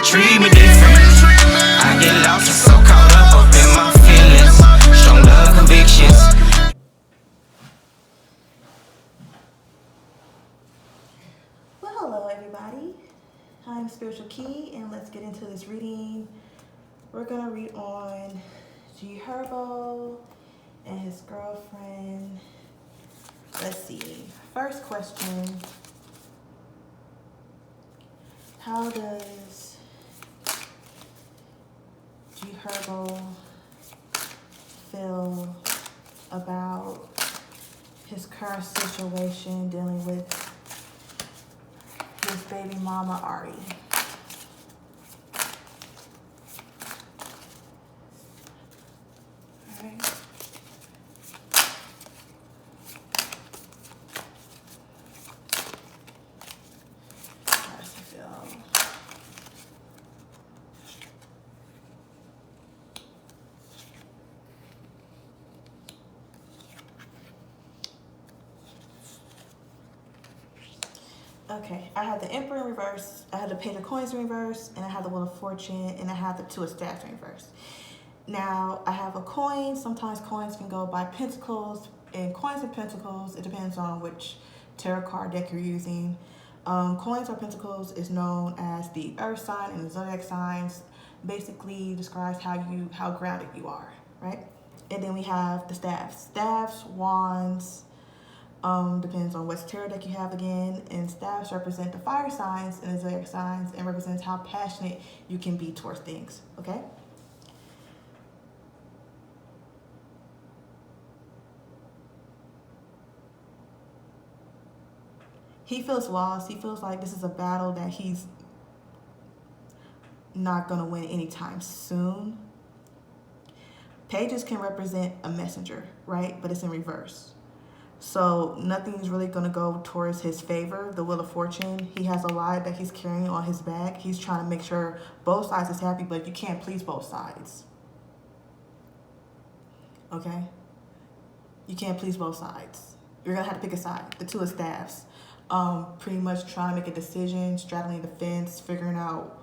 treat me different. I get lost and so caught up in my feelings. Strong love convictions. Well, hello everybody. I'm Spiritual Key, and let's get into this reading. We're gonna read on Herbo and his girlfriend. Let's see. First question. How does Herbo feel about his current situation dealing with his baby mama Ari? Alright. How does he feel? Okay, I have the Emperor in reverse, I have the Page of Coins in reverse, and I have the Wheel of Fortune, and I have the Two of Staffs in reverse. Now, I have a coin. Sometimes coins can go by pentacles, and coins and pentacles, it depends on which tarot card deck you're using. Coins or pentacles is known as the earth sign and the zodiac signs. Basically describes how grounded you are, right? And then we have the staffs. Staffs, wands, depends on what tarot deck you have again, and staffs represent the fire signs and the zodiac signs and represents how passionate you can be towards things, okay? He feels lost. He feels like this is a battle that he's not gonna win anytime soon. Pages can represent a messenger, right? But it's in reverse. So nothing's really gonna go towards his favor. The Wheel of Fortune, he has a lot that he's carrying on his back. He's trying to make sure both sides is happy, but you can't please both sides. Okay? You can't please both sides. You're gonna have to pick a side. The Two of Staffs. Pretty much trying to make a decision, straddling the fence, figuring out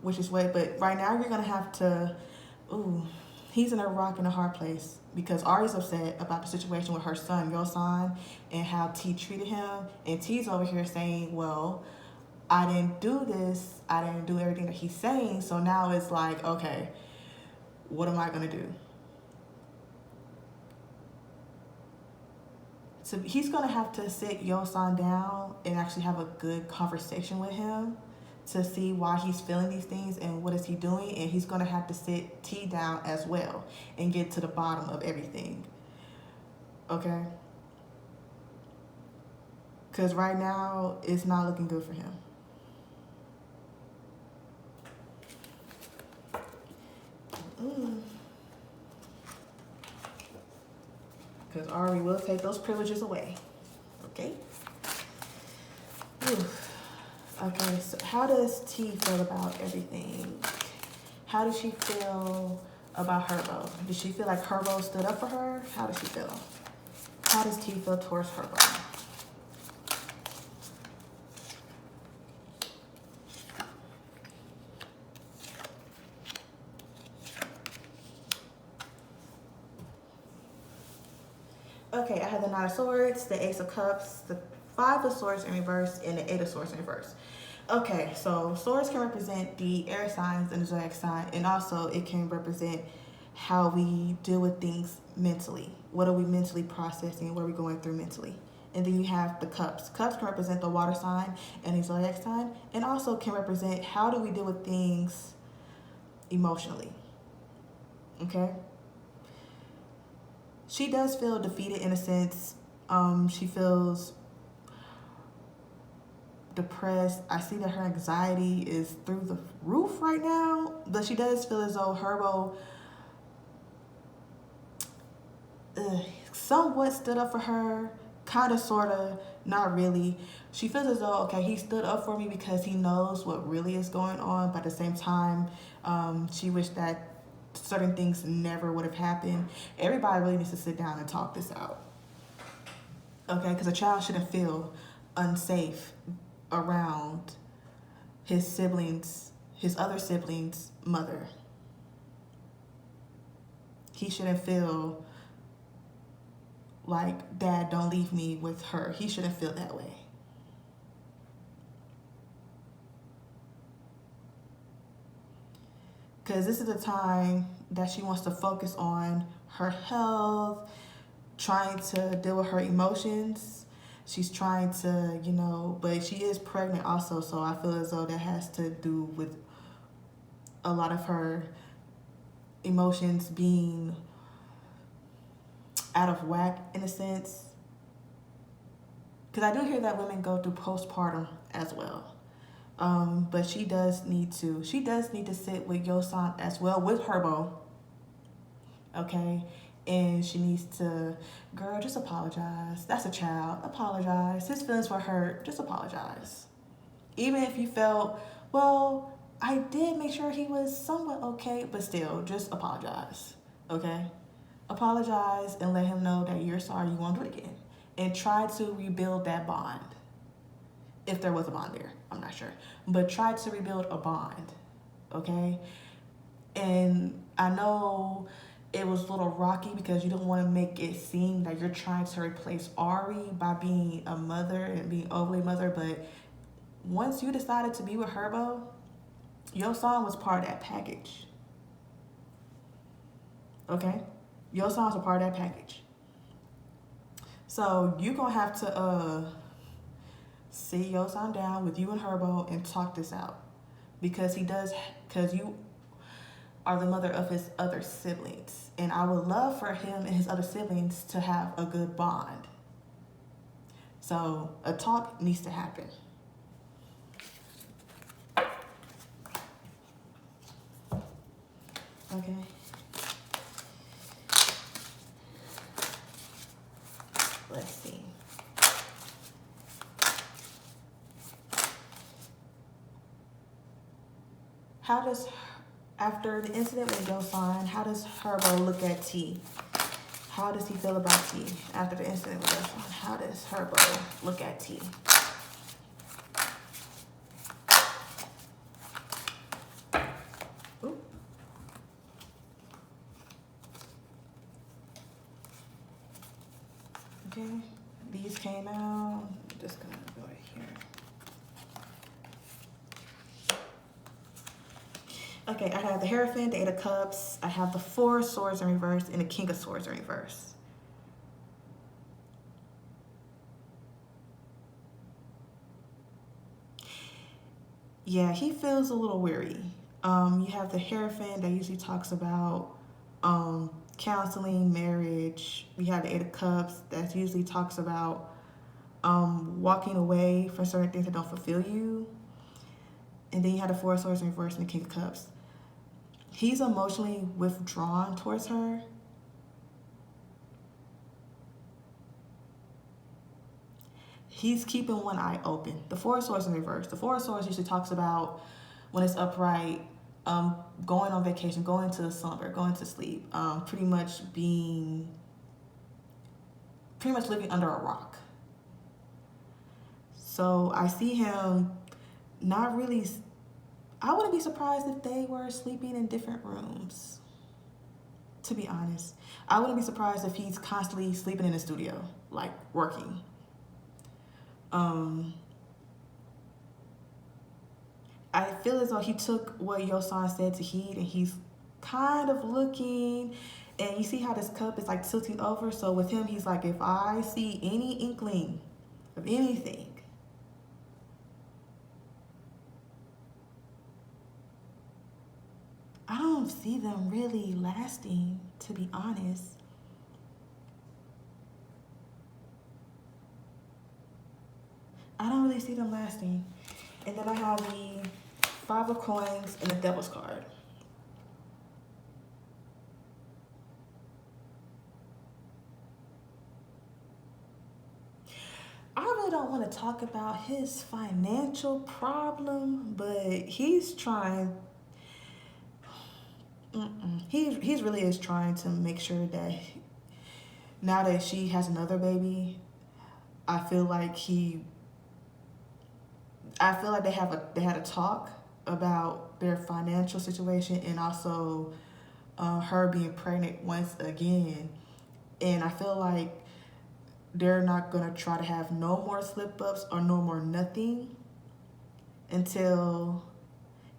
which is way. But right now you're gonna have to, he's in a rock and a hard place because Ari's upset about the situation with her son, your son, and how T treated him. And T's over here saying, well, I didn't do this. I didn't do everything that he's saying. So now it's like, okay, what am I gonna do? So he's gonna have to sit Yo-san down and actually have a good conversation with him to see why he's feeling these things and what is he doing. And he's gonna have to sit T down as well and get to the bottom of everything, okay? Because right now, it's not looking good for him. Because Ari will take those privileges away. Okay? Okay, so how does T feel about everything? How does she feel about Herbo? Does she feel like Herbo stood up for her? How does she feel? How does T feel towards Herbo? Okay, I have the Nine of Swords, the Ace of Cups, the Five of Swords in reverse, and the Eight of Swords in reverse. Okay, so swords can represent the air signs and the zodiac sign, and also it can represent how we deal with things mentally. What are we mentally processing? What are we going through mentally? And then you have the cups. Cups can represent the water sign and the zodiac sign, and also can represent how do we deal with things emotionally. Okay? She does feel defeated in a sense. She feels depressed. I see that her anxiety is through the roof right now, but she does feel as though Herbo somewhat stood up for her, kind of, sort of, not really. She feels as though, okay, he stood up for me because he knows what really is going on, but at the same time, she wished that certain things never would have happened. Everybody really needs to sit down and talk this out, okay? Because a child shouldn't feel unsafe around his other siblings' mother. He shouldn't feel like, Dad, don't leave me with her. He shouldn't feel that way. Because this is the time that she wants to focus on her health, trying to deal with her emotions. She's trying to, but she is pregnant also, so I feel as though that has to do with a lot of her emotions being out of whack in a sense. Because I do hear that women go through postpartum as well. But she does need to sit with Yosan as well, with Herbo. Okay? And she needs to, girl, just apologize. That's a child. Apologize. His feelings were hurt. Just apologize. Even if you felt, well, I did make sure he was somewhat okay, but still, just apologize. Okay? Apologize and let him know that you're sorry, you won't do it again. And try to rebuild that bond. If there was a bond there, I'm not sure. But try to rebuild a bond. Okay? And I know it was a little rocky because you don't want to make it seem that you're trying to replace Ari by being a mother and being overly mother, but once you decided to be with Herbo, Yosan was part of that package. Okay? Yosan was a part of that package. So you're going to have to sit Yosan down with you and Herbo and talk this out. Because you are the mother of his other siblings. And I would love for him and his other siblings to have a good bond. So a talk needs to happen. Okay. Let's see. After the incident with Yosan, how does Herbo look at T? How does he feel about T? After the incident with Yosan, how does Herbo look at T? Ooh. Okay, these came out. I'm just gonna go right here. Okay, I have the Hierophant, the Eight of Cups. I have the Four of Swords in reverse and the King of Swords in reverse. Yeah, he feels a little weary. You have the Hierophant that usually talks about counseling, marriage. We have the Eight of Cups that usually talks about walking away from certain things that don't fulfill you. And then you have the Four of Swords in reverse and the King of Cups. He's emotionally withdrawn towards her. He's keeping one eye open. The Four of Swords in reverse. The Four of Swords usually talks about when it's upright, going on vacation, going to slumber, going to sleep, pretty much living under a rock. So I see him not really. I wouldn't be surprised if they were sleeping in different rooms, to be honest. I wouldn't be surprised if he's constantly sleeping in the studio, like working. I feel as though he took what Yosan said to heed, and he's kind of looking, and you see how this cup is like tilting over. So with him, he's like, if I see any inkling of anything, I don't see them really lasting, to be honest. I don't really see them lasting. And then I have the Five of Coins and the Devil's card. I really don't want to talk about his financial problem, but he's trying. He really is trying to make sure that now that she has another baby, I feel like I feel like they had a talk about their financial situation and also her being pregnant once again. And I feel like they're not gonna try to have no more slip ups or no more nothing until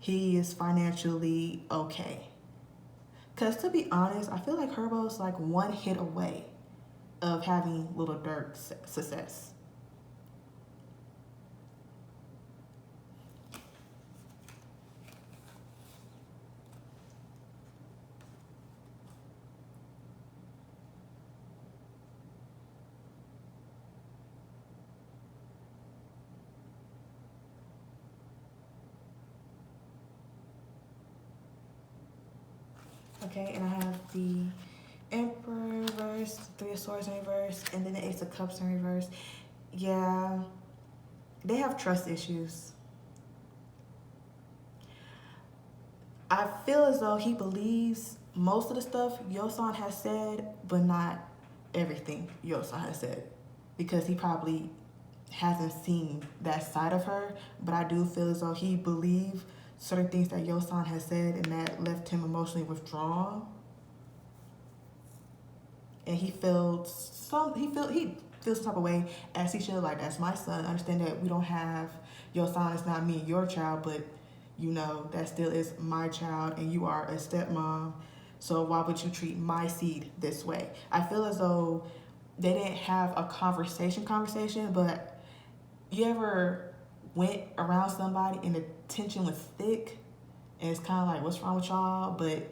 he is financially okay. Cause to be honest, I feel like Herbo's like one hit away of having Little Dirk's success. Okay, and I have the Emperor in reverse, Three of Swords in reverse, and then the Ace of Cups in reverse. Yeah, they have trust issues. I feel as though he believes most of the stuff Yosan has said, but not everything Yosan has said. Because he probably hasn't seen that side of her, but I do feel as though he believes certain things that Yosan has said and that left him emotionally withdrawn. And he feels some type of way as he should, like, that's my son. I understand that we don't have Yosan, it's not me and your child, but you know, that still is my child and you are a stepmom. So why would you treat my seed this way? I feel as though they didn't have a conversation, but you ever went around somebody and the tension was thick and it's kind of like, what's wrong with y'all? But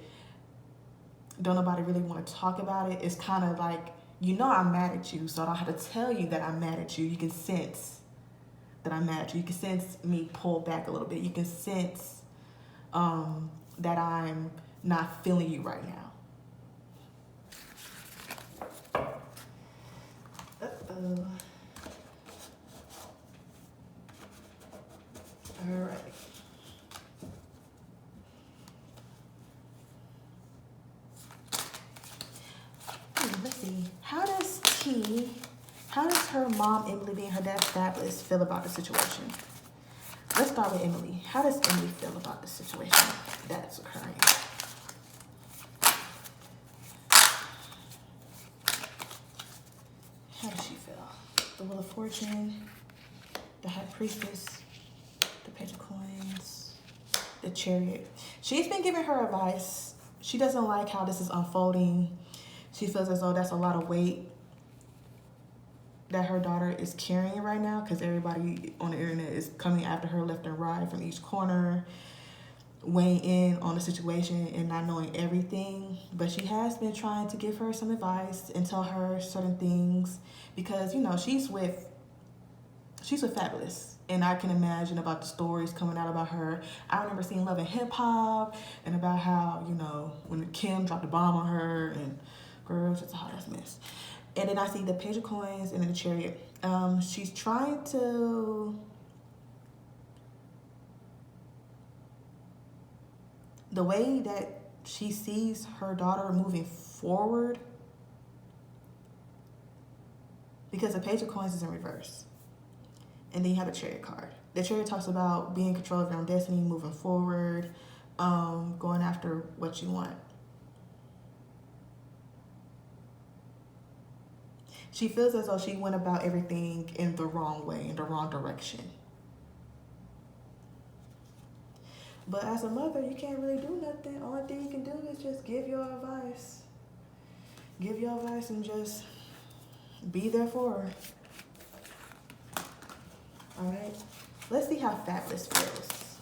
don't nobody really want to talk about it. It's kind of like, you know, I'm mad at you, so I don't have to tell you that I'm mad at you. You can sense that I'm mad at you. You can sense me pull back a little bit. You can sense that I'm not feeling you right now. Uh-oh. All right. Let's see. How does her mom, Emily, being her dad, Fabolous, feel about the situation? Let's start with Emily. How does Emily feel about the situation that's occurring? How does she feel? The Wheel of Fortune, the High Priestess, the Page of Coins, the Chariot. She's been giving her advice. She doesn't like how this is unfolding. She feels as though that's a lot of weight that her daughter is carrying right now because everybody on the internet is coming after her left and right from each corner, weighing in on the situation and not knowing everything. But she has been trying to give her some advice and tell her certain things because, you know, she's with Fabolous. And I can imagine about the stories coming out about her. I remember seeing Love and Hip Hop and about how, you know, when Kim dropped a bomb on her and girl, it's just a hot ass mess. And then I see the Page of Coins and then the Chariot. She's trying to... The way that she sees her daughter moving forward, because the Page of Coins is in reverse. And then you have the Chariot card. The Chariot talks about being in control of your own destiny, moving forward, going after what you want. She feels as though she went about everything in the wrong way, in the wrong direction. But as a mother, you can't really do nothing. Only thing you can do is just give your advice. Give your advice and just be there for her. All right, let's see how Fabolous feels.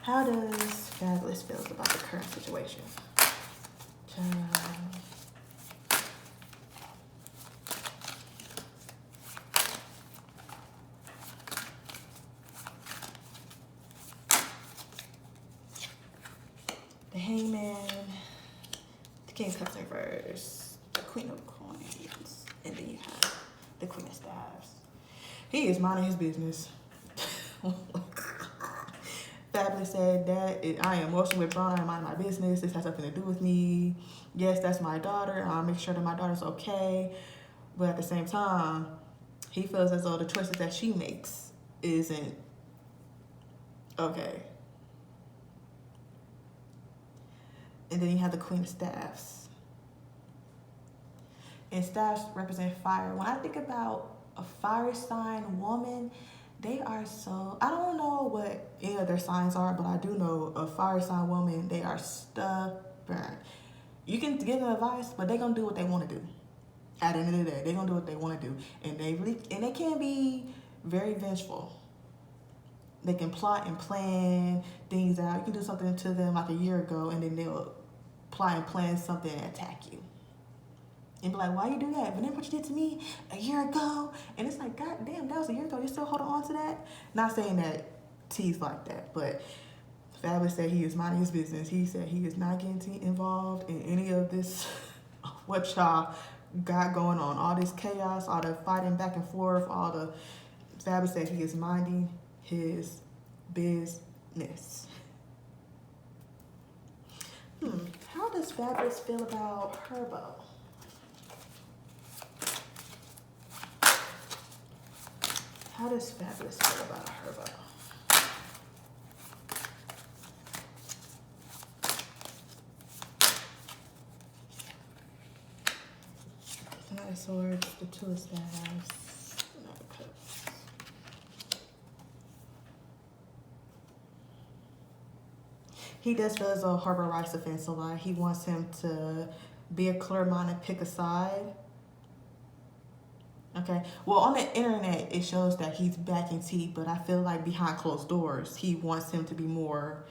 How does Fabolous feel about the current situation? The Hangman, the King of Cups in reverse, the Queen of Coins, and then you have the Queen of Staves. He is minding his business. Fabolous said that I am emotionally withdrawn, I'm minding my business, this has nothing to do with me. Yes, that's my daughter, I'll make sure that my daughter's okay. But at the same time, he feels as though the choices that she makes isn't okay. And then you have the Queen of Staffs. And staffs represent fire. When I think about a fire sign woman, they are so, I don't know what any of their signs are, but I do know a fire sign woman, they are stubborn. You can give them advice, but they're gonna do what they want to do. At the end of the day, they're gonna do what they want to do. And they can be very vengeful. They can plot and plan things out. You can do something to them like a year ago, and then they'll plot and plan something and attack you. And be like, why you do that? Remember what you did to me a year ago? And it's like, God damn, that was a year ago. You still holding on to that? Not saying that T's like that, but Fabolous said he is minding his business. He said he is not getting involved in any of this, what y'all got going on. All this chaos, all the fighting back and forth, all the... Fabolous said he is minding his business. How does Fabolous feel about Herbo? How does Fabolous feel about Herbo? The Knight of Swords, the Two of Staffs, the Knight of Cups. He does feel as though Herbo writes the fence a lot. He wants him to be a clear mind and pick a side. Okay, well, on the internet, it shows that he's backing T, but I feel like behind closed doors, he wants him to be more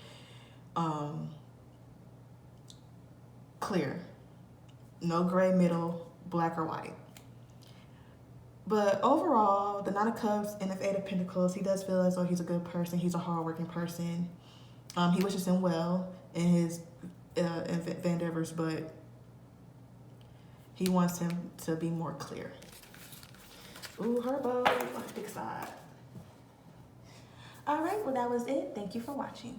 clear. No gray middle, black or white. But overall, the Nine of Cups and the Eight of Pentacles, he does feel as though he's a good person. He's a hardworking person. He wishes him well in his endeavors, but he wants him to be more clear. Ooh, Herbo, on the big side. All right, well, that was it. Thank you for watching.